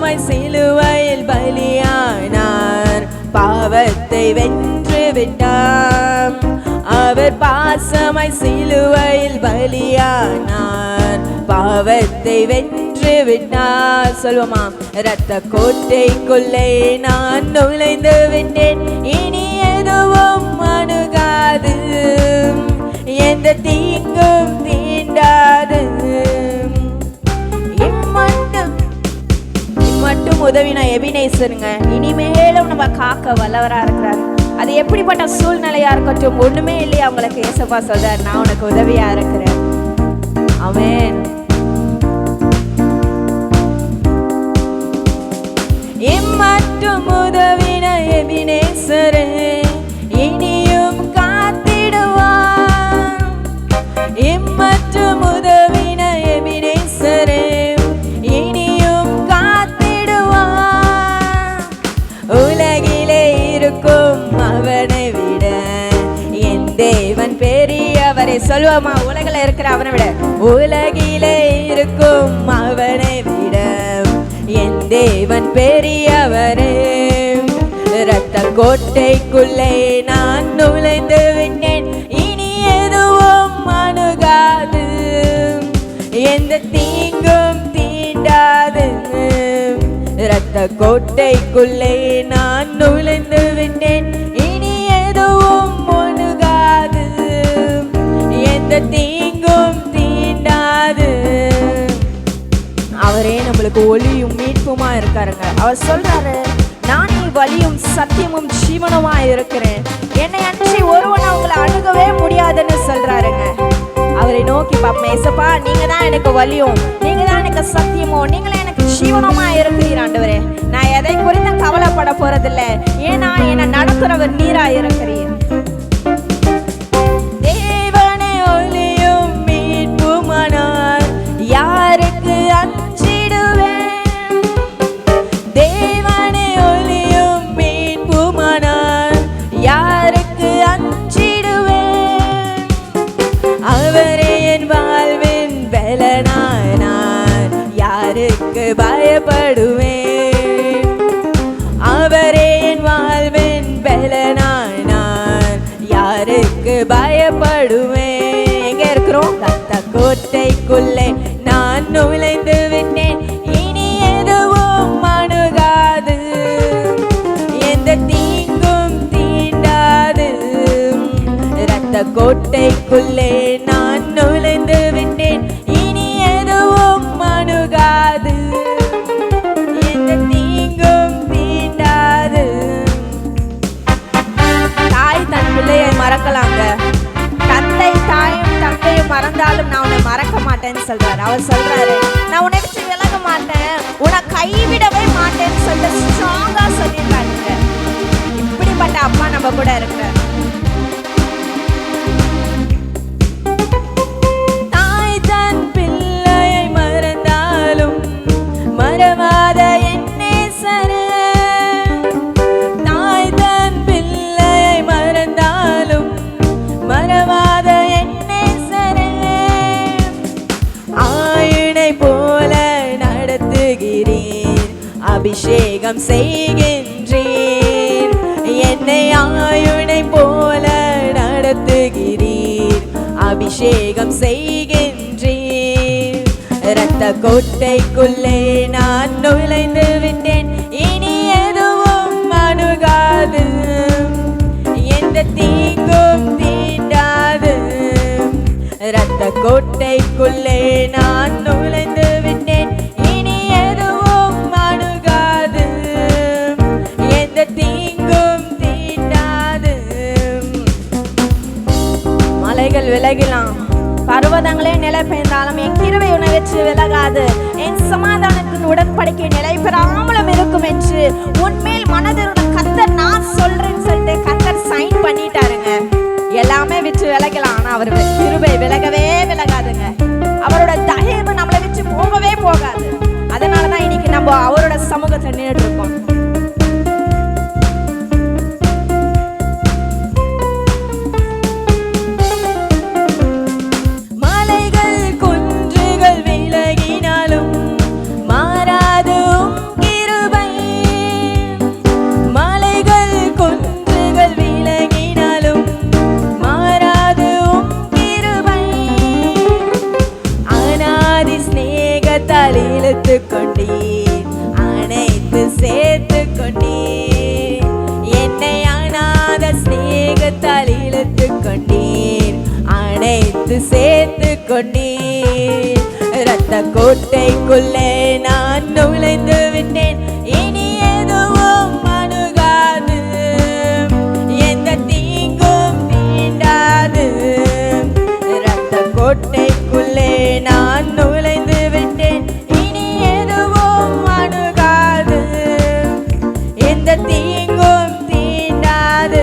பாசமாய் சிலுவையில் பலியானார், பாவத்தை வென்று விட்டார். அவர் பாசமாய் சிலுவையில் பலியானார், பாவத்தை வென்று விட்டார். சொல்லுமா, இரத்த கோட்டைக்குள்ளே நான் நுழைந்து விட்டேன், இனி எதுவும் அணுகாது, எந்த தீங்கும் தீண்டாது. இம்மட்டும் உதவினா எபினேசருங்க, இனிமேலும் நம்ம காக்க வல்லவரா இருக்கிறார். அது எப்படிப்பட்ட சூழ்நிலையா இருக்கட்டும், ஒண்ணுமே இல்லையா உங்களுக்கு ஏசப்பா சொல்றார், நான் உனக்கு உதவியா இருக்கிறேன். ஆமென். இம்மட்டும் உதவின எபினேசரே, இனியும் காத்திடுவார். இம்மட்டும் உதவின எபினேசரே, இனியும் காத்திடுவார். உலகிலே இருக்கும் அவனை விட என் தேவன் பெரியவரை. சொல்லுவோமா, உலகில இருக்கிற அவனை விட, உலகிலே இருக்கும் அவனை விட என் தேவன் பெரியவரே. இரத்த கோட்டைக்குள்ளே நான் நுழைந்து விட்டேன், இனி எதுவும் அணுகாது, எந்த தீங்கும் தீண்டாது. இரத்த கோட்டைக்குள்ளே நான் நுழைந்து விட்டேன், இனி எதுவும் அணுகாது, எந்த தீங்கும் தீண்டாது. அவரே நம்மளுக்கு ஒளியும் மீட்புமா இருக்காருங்க. அவர் சொல்றாரு, நான் வழியும் சத்தியமும் ஜீவனுமா இருக்கிறேன், என்னை அன்றி ஒருவன் அவங்களை அணுகவே முடியாதுன்னு சொல்றாருங்க. அவரை நோக்கி பாப்போம், ஏசப்பா நீங்க தான் எனக்கு வழியும், நீங்க தான் எனக்கு சத்தியமும், நீங்களே எனக்கு ஜீவனமா இருக்கிறீர் ஆண்டவரே. நான் எதை குறித்து கவலைப்பட போறதில்ல, ஏன்னா என்னை நடத்துறவர் நீரா இருக்கிறீர். தேவனே ஒளியும் மீட்புமானார், யாருக்கு அஞ்சிடுவேன்? தேவனே ஒளியும் மீட்புமானார், யாருக்கு அஞ்சிடுவேன்? அவரே என் வாழ்வின் பலனானார், யாருக்கு பயப்படுவேன்? அவரே என் வாழ்வின் பலனானார், யாருக்கு பயப்படுவேன்? எங்க இருக்கிறோம்? இரத்த கோட்டைக்குள்ளே நான் நுழைந்து விட்டேன், இனி எதுவும் அணுகாது, எந்த தீங்கும் தீண்டாது. இரத்த கோட்டைக்குள்ளே நான் நுழைந்து விட்டேன், இனி எதுவும் அணுகாது, எந்த தீங்கும் தீண்டாது. தாய் தன் பிள்ளையை மறக்கலாங்க, தந்தை தாயும் தந்தையும் மறந்தாலும் நான் உன்னை மறக்க மாட்டேன்னு சொல்றாரு. அவர் சொல்றாரு, நான் உன்னை விட்டு விலக மாட்டேன், உன்னை கைவிடவே மாட்டேன்னு சொல்லிட்டு ஸ்ட்ராங்கா சொல்லிடுறாங்க. இப்படிப்பட்ட அப்பா நம்ம கூட இருக்கிறார். தாய் தன் பிள்ளையை மறந்தாலும் மறவாத என் நேசரே, தாய் தன் பிள்ளையை மறந்தாலும் மறவாத என் நேசரே. ஆயினை போல நடத்துகிறீர், அபிஷேகம் செய்கின்றீர், என்னை ஆயுனை போல நடத்துகிறீர், அபிஷேகம் செய்கின்றீர். இரத்த கோட்டைக்குள்ளே நான் நுழைந்து விட்டேன், இனி எதுவும் அணுகாது, எந்த தீங்கும் தீண்டாது. இரத்த கோட்டைக்குள்ளே நான் நுழைந்து விட்டேன், இனி எதுவும் அணுகாது, எந்த தீங்கும் தீண்டாது. மலைகள் விலகலாம், பர்வதங்களே நிலை பெயர்ந்தாலும் என் கிருபை உன்னை வெற்றி விலகாது, என் சமாதானத்தின் உடன்படிக்கை நிலை பெறாமலும் இருக்கும் என்று உன்மேல் மனதிருந்த கர்த்தர் நான் சொல்றேன்னு சொல்லிட்டு கர்த்தர் சைன் பண்ணிட்டாருங்க. எல்லாமே விட்டு விலகலாம், ஆனா அவர் கிருபை விலகவே விலகாதுங்க. அவரோட தயவு நம்மளை விட்டு போகவே போகாது. அதனாலதான் இன்னைக்கு நம்ம அவரோட சமூகத்தை நின்றுட்டு இருக்கோம். மலைகள் குன்றுகள் விலகினாலும் மாறாதும் ஸ்நேகத்தால் இழுத்து கொண்டீர், அனைத்து சேர்த்து கொண்டீர். என்னை அநாத ஸ்நேகத்தால் இழுத்து கொண்டீர், அனைத்து சேர்த்து கொண்டீர். இரத்த கோட்டைக்குள்ளே நான் நுழைந்து விட்டேன், இனி எதுவும் அணுகாது, எந்த தீங்கும் தீண்டாது. இரத்த கோட்டைக்குள்ளே நான் நுழைந்து விட்டேன், இனி எதுவும் அணுகாது, எந்த தீங்கும் தீண்டாது.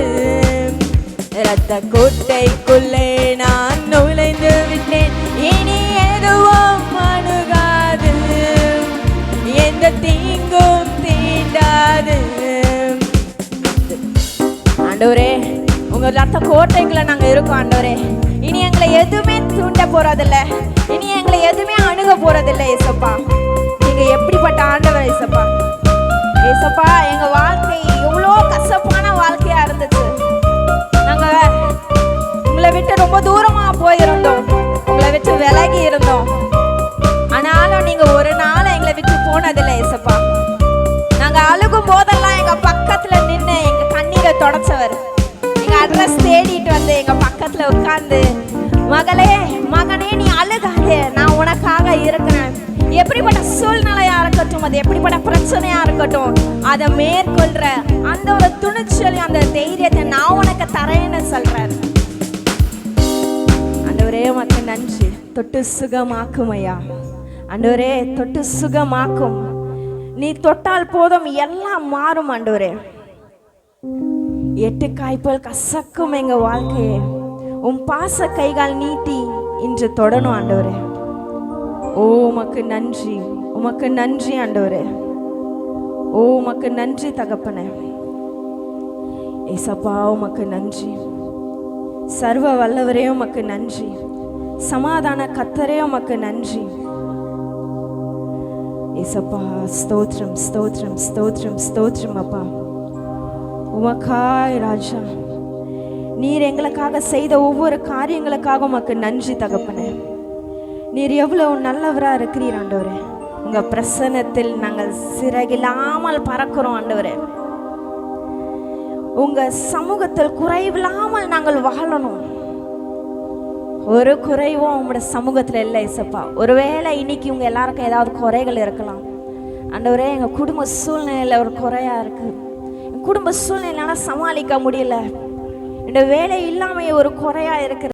இரத்த கோட்டைக்குள்ளே நான் நுழைந்து விட்டேன், இனி எதுவும் அணுகாது, எந்த தீங்கும் தீண்டாது. ஆண்டவரே, உங்க ரத்த கோட்டைக்குள்ள நாங்க இருக்கோம் ஆண்டவரே. இனி எங்களை எதுவுமே தூண்ட போறதில்ல, இனி எங்களை எதுவுமே அணுக போறதில்ல. ஏசப்பா, நீங்க எப்படிப்பட்ட ஆண்டவர் ஏசப்பா. ஏசப்பா, எங்க வாழ்க்கை எவ்வளோ கசப்பான வாழ்க்கையா இருந்துச்சு. நாங்க உங்களை விட்டு ரொம்ப தூரமா போயிருந்தோம், உங்களை விட்டு விலகி இருந்தோம். ஆனாலும் நீங்க ஒரு நாள் எங்களை விட்டு போனதில்லை ஏசப்பா. நாங்க அழுகும் போதெல்லாம் எங்க பக்கத்துல நின்று எங்க கண்ணீரை தொடச்சவர், எங்க அட்ரஸ் தேடிட்டு வந்து எங்க பக்கத்துல உட்கார்ந்து, மகளே மகனே நீ அழுகாதே, நான் உனக்காக இருக்கிறேன். எப்படிப்பட்ட சூழ்நிலையா இருக்கட்டும், அது எப்படிப்பட்ட பிரச்சனையா இருக்கட்டும், அதை மேற்கொள்ற அந்த ஒரு துணிச்சல், அந்த தைரியத்தை நான் உனக்கு தரேன்னு சொல்றேன். ஆண்டவரே உமக்கு நன்றி. தொட்டு சுகமாக்கும் ஐயா. ஆண்டவரே தொட்டு சுகமாக்கும். நீ தொட்டால் போதும் எல்லாம் மாறும் ஆண்டவரே. எட்டு காய்ப்புகள் கசக்கும் எங்க வாழ்க்கையே, உன் பாச கைகால் நீட்டி இன்று தொடணும் ஆண்டவரே. ஓ உமக்கு நன்றி, உமக்கு நன்றி ஆண்டவரே. ஓ உமக்கு நன்றி தகப்பனே. ஏசப்பா உமக்கு நன்றி. சர்வ வல்லவரே உமக்கு நன்றி. சமாதான கர்த்தரே உமக்கு நன்றி. ஏசப்பா ஸ்தோத்திரம் ஸ்தோத்திரம் ஸ்தோத்திரம் ஸ்தோத்திரம் அப்பா. உமக்காய் ராஜா, நீர் எங்களுக்காக செய்த ஒவ்வொரு காரியங்களுக்காக உமக்கு நன்றி தகப்பனே. நீர் எவ்வளவு நல்லவரா இருக்கிறீர் ஆண்டவரே. உங்க பிரசன்னத்தில் நாங்கள் சிறகில்லாமல் பறக்கிறோம் ஆண்டவரே. உங்க சமூகத்தில் குறைவில்லாமல் நாங்கள் வாழணும். ஒரு குறைவும் உங்களோட சமூகத்தில் இல்லை ஏசப்பா. ஒருவேளை இன்னைக்கு உங்க எல்லாருக்கும் ஏதாவது குறைகள் இருக்கலாம் ஆண்டவரே. எங்க குடும்ப சூழ்நிலையில ஒரு குறையா இருக்கு, குடும்ப சூழ்நிலையால சமாளிக்க முடியல, இந்த வேலை இல்லாம ஒரு குறையா இருக்கு.